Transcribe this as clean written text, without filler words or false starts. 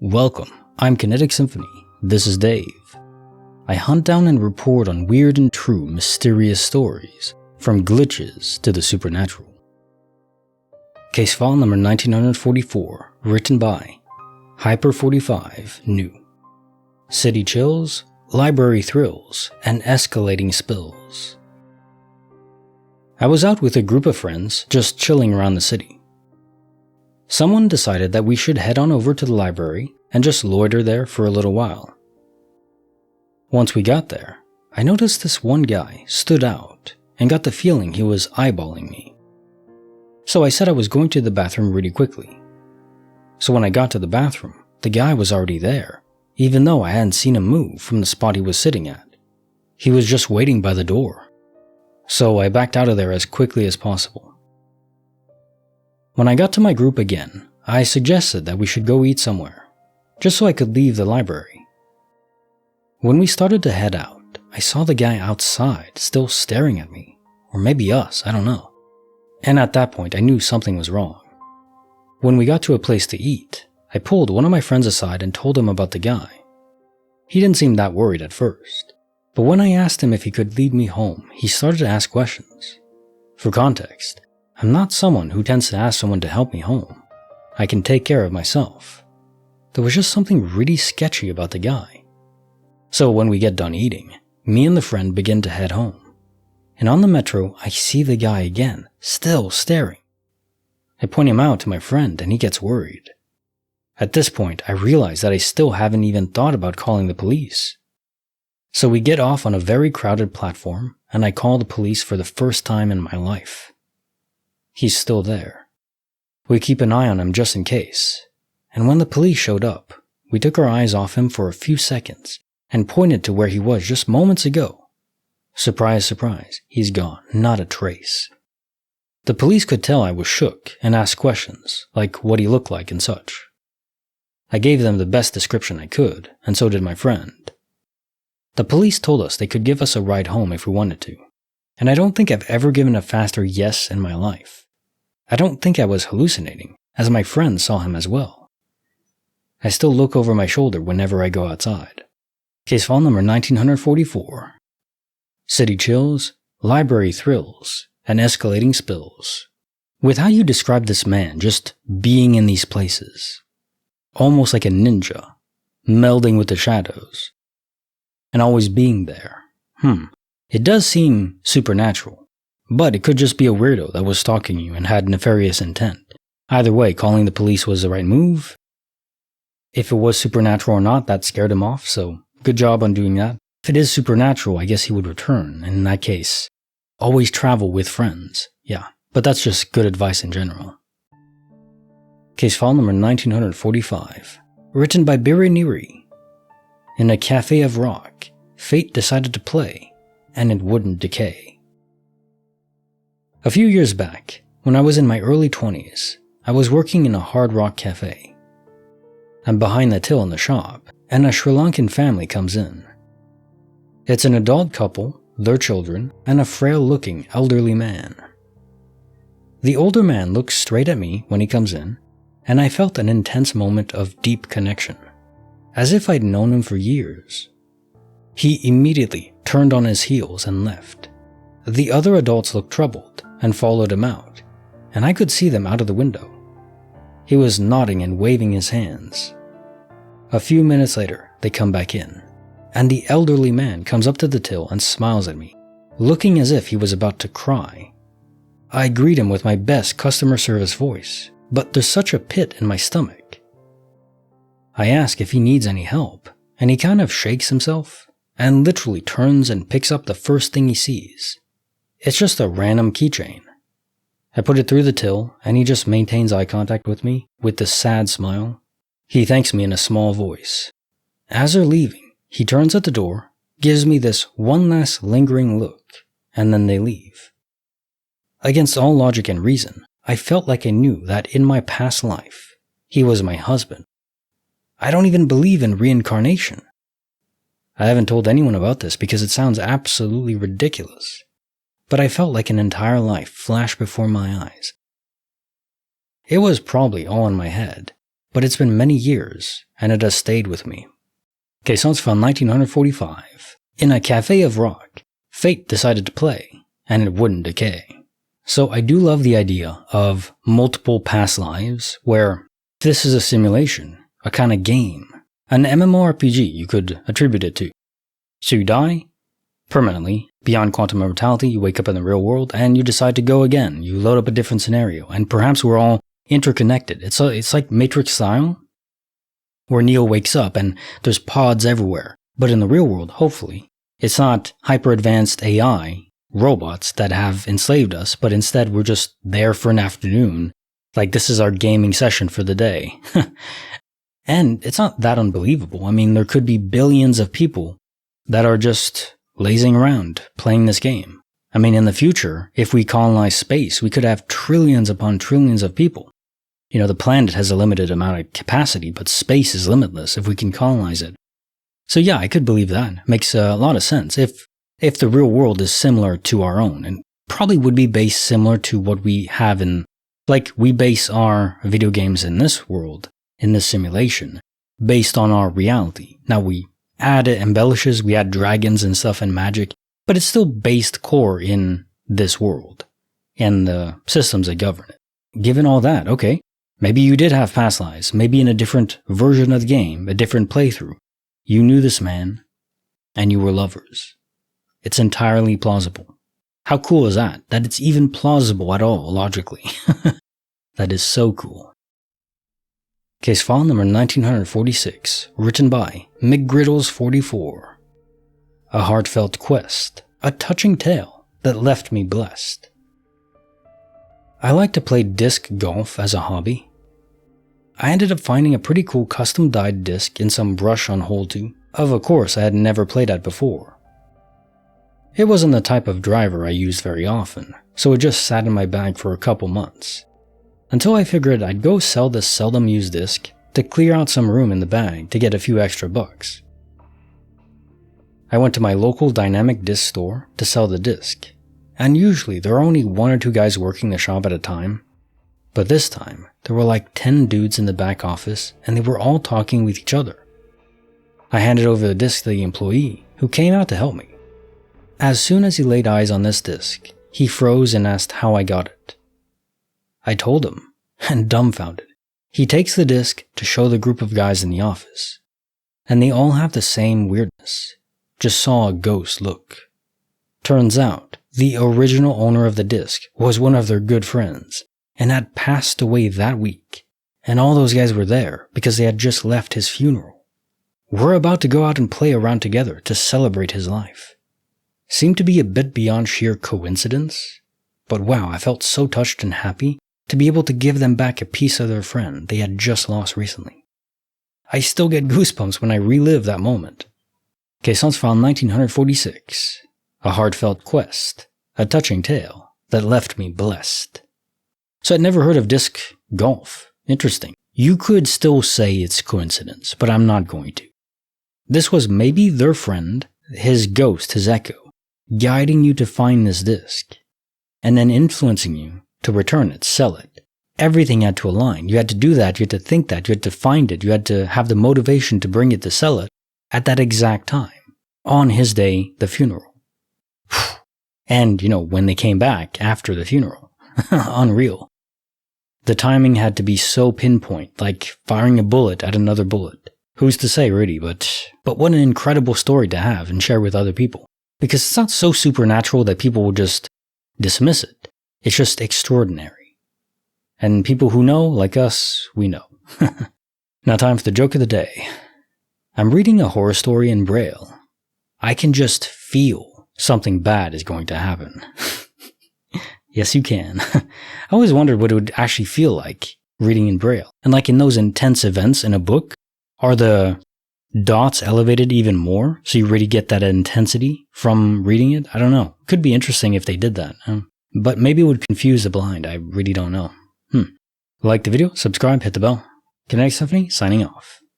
Welcome, I'm Kinetic Symphony. This is Dave. I hunt down and report on weird and true mysterious stories, from glitches to the supernatural. Case file number 1944, written by Hyper45 New. City chills, library thrills, and escalating spills. I was out with a group of friends, just chilling around the city. Someone decided that we should head on over to the library and just loiter there for a little while. Once we got there, I noticed this one guy stood out and got the feeling he was eyeballing me. So I said I was going to the bathroom really quickly. So when I got to the bathroom, the guy was already there, even though I hadn't seen him move from the spot he was sitting at. He was just waiting by the door. So I backed out of there as quickly as possible. When I got to my group again, I suggested that we should go eat somewhere, just so I could leave the library. When we started to head out, I saw the guy outside still staring at me, or maybe us, I don't know. And at that point, I knew something was wrong. When we got to a place to eat, I pulled one of my friends aside and told him about the guy. He didn't seem that worried at first, but when I asked him if he could lead me home, he started to ask questions. For context, I'm not someone who tends to ask someone to help me home. I can take care of myself. There was just something really sketchy about the guy. So when we get done eating, me and the friend begin to head home. And on the metro, I see the guy again, still staring. I point him out to my friend and he gets worried. At this point, I realize that I still haven't even thought about calling the police. So we get off on a very crowded platform and I call the police for the first time in my life. He's still there. We keep an eye on him just in case. And when the police showed up, we took our eyes off him for a few seconds and pointed to where he was just moments ago. Surprise, surprise, he's gone, not a trace. The police could tell I was shook and asked questions, like what he looked like and such. I gave them the best description I could, and so did my friend. The police told us they could give us a ride home if we wanted to, and I don't think I've ever given a faster yes in my life. I don't think I was hallucinating, as my friend saw him as well. I still look over my shoulder whenever I go outside. Case file number 1944. City chills, library thrills, and escalating spills. With how you describe this man just being in these places. Almost like a ninja, melding with the shadows. And always being there. It does seem supernatural. But it could just be a weirdo that was stalking you and had nefarious intent. Either way, calling the police was the right move. If it was supernatural or not, that scared him off, so good job on doing that. If it is supernatural, I guess he would return, and in that case, always travel with friends. Yeah, but that's just good advice in general. Case file number 1945, written by Biriniri. In a cafe of rock, fate decided to play, and it wouldn't decay. A few years back, when I was in my early 20s, I was working in a hard rock cafe. I'm behind the till in the shop, and a Sri Lankan family comes in. It's an adult couple, their children, and a frail-looking elderly man. The older man looks straight at me when he comes in, and I felt an intense moment of deep connection, as if I'd known him for years. He immediately turned on his heels and left. The other adults looked troubled and followed him out, and I could see them out of the window. He was nodding and waving his hands. A few minutes later, they come back in, and the elderly man comes up to the till and smiles at me, looking as if he was about to cry. I greet him with my best customer service voice, but there's such a pit in my stomach. I ask if he needs any help, and he kind of shakes himself, and literally turns and picks up the first thing he sees. It's just a random keychain. I put it through the till, and he just maintains eye contact with me with this sad smile. He thanks me in a small voice. As they're leaving, he turns at the door, gives me this one last lingering look, and then they leave. Against all logic and reason, I felt like I knew that in my past life, he was my husband. I don't even believe in reincarnation. I haven't told anyone about this because it sounds absolutely ridiculous. But I felt like an entire life flashed before my eyes. It was probably all in my head, but it's been many years, and it has stayed with me. Okay, so it's from 1945. In a cafe of rock, fate decided to play, and it wouldn't decay. So I do love the idea of multiple past lives, where this is a simulation, a kind of game, an MMORPG you could attribute it to. So you die, permanently, beyond quantum immortality, you wake up in the real world, and you decide to go again. You load up a different scenario, and perhaps we're all interconnected. It's like Matrix style, where Neo wakes up and there's pods everywhere. But in the real world, hopefully, it's not hyper-advanced AI robots that have enslaved us, but instead we're just there for an afternoon. Like, this is our gaming session for the day. And it's not that unbelievable. I mean, there could be billions of people that are just lazing around, playing this game. I mean, in the future, if we colonize space, we could have trillions upon trillions of people. You know, the planet has a limited amount of capacity, but space is limitless if we can colonize it. So yeah, I could believe that. Makes a lot of sense. If the real world is similar to our own, and probably would be based similar to what we have in, like, we base our video games in this world, in this simulation, based on our reality. Now we add embellishes, we add dragons and stuff and magic, but it's still based core in this world and the systems that govern it. Given all that, okay, maybe you did have past lives, maybe in a different version of the game, a different playthrough. You knew this man, and you were lovers. It's entirely plausible. How cool is that? That it's even plausible at all, logically. That is so cool. Case file number 1946, written by McGriddles44. A heartfelt quest, a touching tale that left me blessed. I like to play disc golf as a hobby. I ended up finding a pretty cool custom-dyed disc in some brush on hole 2 of a course I had never played at before. It wasn't the type of driver I used very often, so it just sat in my bag for a couple months, until I figured I'd go sell this seldom used disc to clear out some room in the bag to get a few extra bucks. I went to my local dynamic disc store to sell the disc, and usually there are only 1 or 2 guys working the shop at a time, but this time there were like 10 dudes in the back office and they were all talking with each other. I handed over the disc to the employee, who came out to help me. As soon as he laid eyes on this disc, he froze and asked how I got it. I told him, and dumbfounded, he takes the disc to show the group of guys in the office, and they all have the same weirdness, just saw a ghost look. Turns out, the original owner of the disc was one of their good friends, and had passed away that week, and all those guys were there because they had just left his funeral. We're about to go out and play around together to celebrate his life. Seemed to be a bit beyond sheer coincidence, but wow, I felt so touched and happy to be able to give them back a piece of their friend they had just lost recently. I still get goosebumps when I relive that moment. Case found 1946. A heartfelt quest, a touching tale that left me blessed. So I'd never heard of disc golf. Interesting. You could still say it's coincidence, but I'm not going to. This was maybe their friend, his ghost, his echo, guiding you to find this disc, and then influencing you to return it, sell it. Everything had to align. You had to do that, you had to think that, you had to find it, you had to have the motivation to bring it to sell it at that exact time, on his day, the funeral. And, when they came back after the funeral. Unreal. The timing had to be so pinpoint, like firing a bullet at another bullet. Who's to say, really, but what an incredible story to have and share with other people. Because it's not so supernatural that people will just dismiss it. It's just extraordinary. And people who know, like us, we know. Now time for the joke of the day. I'm reading a horror story in Braille. I can just feel something bad is going to happen. Yes, you can. I always wondered what it would actually feel like reading in Braille. And like in those intense events in a book, are the dots elevated even more so you really get that intensity from reading it? I don't know. Could be interesting if they did that. But maybe it would confuse the blind. I really don't know. Like the video, subscribe, hit the bell. Kinetic Symphony, signing off.